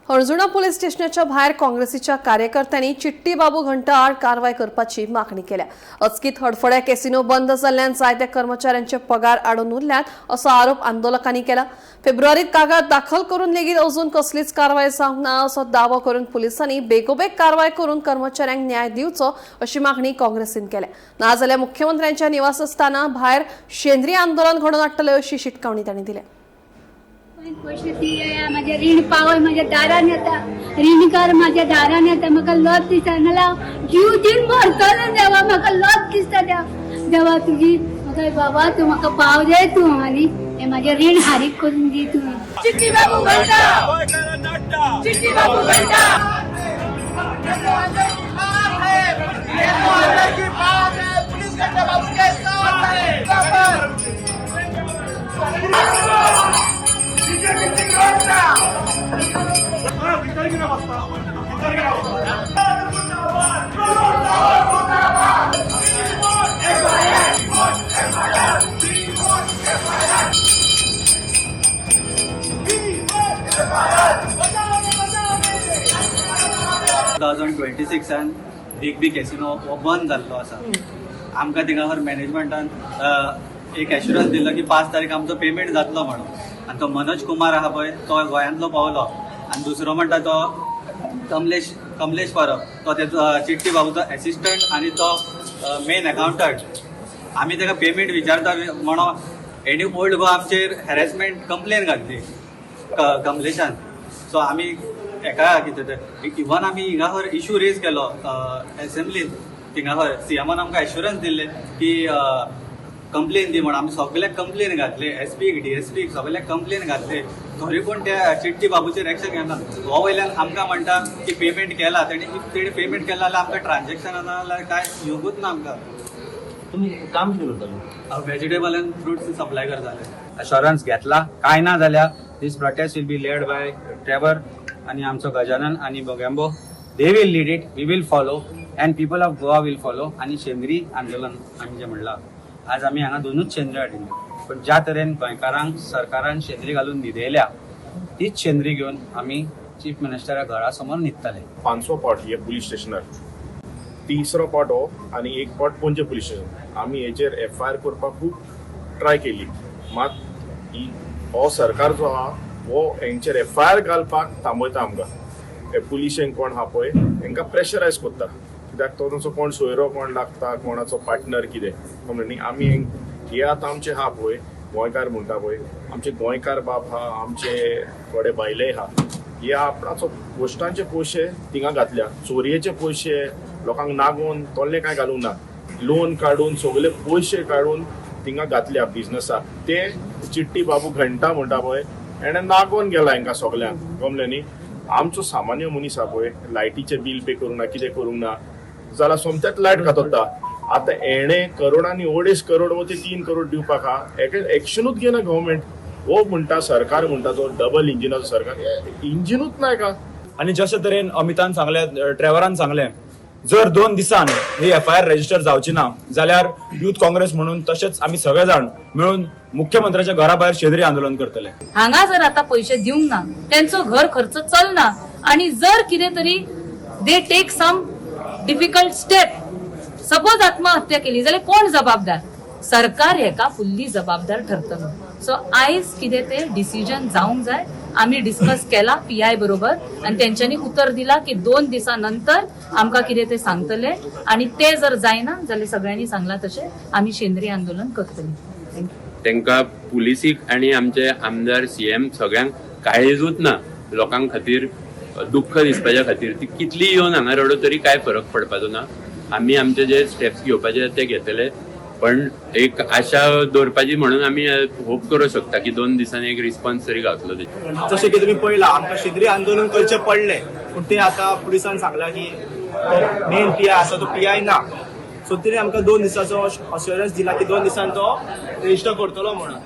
हळजुणा police स्टेशनाच्या भायर काँग्रेसीच्या कार्यकर्त्यांनी चिट्टी बाबू घंटा आड कारवाय करपाची मागणी केल्या। अचकीत हडफड्या कॅसिनो बंद जाल्ल्यान जायत्या कर्मचाऱ्यांचे पगार आडून उरल्यात असो आरोप आंदोलकांनी केला। फेब्रुवारीत कागाळ दाखल करून लेगीत अजून कसलीच कारवाय जावंक ना असो दावो करून पुलिसांनी बेगोबेग कारवाय करून कर्मचाऱ्यांक न्याय दिवचो अशी मागणी काँग्रेसीन केल्या। नाजाल्यार मुख्यमंत्र्यांच्या निवासस्थाना भायर शेंद्रीय आंदोलन घडोवन हाडटले अशी शिटकावणी तांणी दिल्या। पैसे दिया माझे ऋण पावय माझ्या दारान येता ऋणकार माझ्या दारान येता म्हाका लॉट दिसता नाल्या जीव दिन मरतलो देवा म्हाका लॉट दिसता देवा तुजी म्हाका बाबा तू म्हाका पाव दे तू आनी हे माझे ऋण हारीक करून दी तू। चिट्टी बाबू घंटा चिट्टी बाबू घंटा पुलिस घंटा बाबू के साथ है। बिग बिग कॅसिनो हो बंद जाल्लो आसा। आमकां थिंगासर मॅनेजमेंटान एक एश्युरन्स दिलो की 5 तारीख आमचो पेमेंट जातलो म्हणून, आनी तो मनोज कुमार आहा पळय तो गोंयांतलो पावलो, आनी दुसरो म्हणटा तो कमलेश परब तो तेजो चिट्टी बाबूचो एसिस्टंट आनी तो मेन अकाउंटंट। आमी ताका पेमेंट विचारता म्हणून हेणी ओल्ड गोवाचेर हॅरेसमेंट कंप्लेन घातली कमलेशान। सो आमी एका कितें तें इवन आमी हिंगासर इशू रेज केलो एसेंब्लीन, थिंगासर सीएमान आमकां एश्युरन्स दिल्ले की कंप्लेन दी म्हणून। आमी सगळ्याक कंप्लेन घातले, एसपीक डीएसपीक सगळ्याक कंप्लेन घातले, तरी पूण त्या चिट्टी बाबूचेर एक्शन घेना। हो वयल्यान आमकां म्हणटा की पेमेंट केला तेणी पेमेंट केला जाल्यार आमकां ट्रान्जॅक्शन जाल्यार काय योगूच ना आमकां। तुम्ही काम सुरू करता व्हेजिटेबल अँड फ्रुट्स सप्लाय करताले। अश्योरन्स घेतला काय ना जाल्यार this protest will be led by Trevor आणि आमचो गजानन आणि बोगॅम्बो। They will lead it, we will follow and people of Goa will follow. आणि शेंद्री आंदोलन आमी जे म्हणला आज आमी हांगा दोनूच शेंद्री हाडिल्ली, पण ज्या तरेन गोंयकारांक सरकारान शेंद्री घालून न्हिदयल्या तीच शेंद्री घेवन आमी चीफ मिनिस्टरा घरा समोर न्हिदताले। 500 पावट हे पुलीस स्टेशनार, 3रो पावट हो आनी 1 पावट पणजे पुलीस स्टेशन। आमी हेचेर FIR करपाक खूब ट्राय केली, मात हो सरकार जो आहा हो हेंचेर FIR घालपाक थांबयता आमकां। हे पुलिशेंक कोण आहा पळय हेंकां प्रेशरायज करता, कित्याक तो तुमचो कोण सोयरो कोण लागता, कोणाचो पार्टनर कितें म्हणून आमी हे आतां आमचे आहा पळय गोंयकार म्हणटा पळय, आमचे गोंयकार बाब आहा, आमचे थोडे बायले आहा, हे आपणाचो पोस्टांचे पयशे थिंगा घातल्या, चोरयेचे पयशे लोकांक नागोवन तोल्ले कांय घालूंक ना, लोन काडून सगळे पयशे काडून थिंगा घातल्या बिजनसाक। ते चिट्टी बाबू घंटा म्हणटा पळय हेणें नागोवन गेला हांकां सगल्यांक, गमलें न्ही। आमचो सामान्य मनीस आहा पळय लायटीचे बील पे करूंक ना, कितें करूंक ना जाल्यार सोमत्यात लायट खातोता। आतां हेणें करोडांनी 2.5 करोड व ते 3 करोड दिवपाक आहा, हेका एक्शनूच घेना गव्हर्मेंट। हो म्हणटा सरकार म्हणटा तो डबल इंजिनाचो सरकार, इंजिनूच नाय का। आणि जशे तरेन अमितान सांगले, ट्रेवरान सांगले, जर 2 दिसान ही FIR रजिस्टर जावची ना जाल्यार युथ काँग्रेस म्हणून तशेंच आमी सगळे जाण मेळून मुख्यमंत्र्याच्या घरा भायर शेंद्री आंदोलन करतले। हांगा जर आता पैसे दिवंक ना, त्यांचो घर खर्च चलना, आणि जर कितें तरी they take some difficult step, suppose आत्महत्या केली जाल्यार कोण जबाबदार? सरकार हेका फुल्ली जबाबदार ठरतलो। सो आयज कितें ते डिसिजन जावंक जाय। आम्ही डिस्कस केला PI बरोबर आणि त्यांच्यानी उत्तर दिला की 2 दिवसानंतर आमकां कितें ते सांगतले, आणि ते जर जायना जाल्यार सगळ्यांनी सांगला तशें आम्ही शेंद्री आंदोलन करतले। तांकां पुलिसीक आणि आमचे आमदार CM सगळ्यांक काळजीच ना लोकां खातीर, दुःख दिसपाच्या खातीर। ती कितली येवन हांगा रडो तरी काय फरक पडपाचो ना। आमी आमचे जे स्टेप्स घेवपाचे ते घेतले, पण एक आशा दवरपाची म्हणून आमी होप करूं शकता की 2 दिसांनी एक रिस्पॉन्स तरी गावतलो। जशें की तुमी पळयला आमकां शेंद्री आंदोलन करचें पडलें, पूण ते आतां पुलिसान सांगला की मेन PI आसा तो PI ना। सो तरी आमकां 2 दिसाचो अश्योरन्स दिला की 2 दिसान तो रजिस्टर करतलो म्हणून।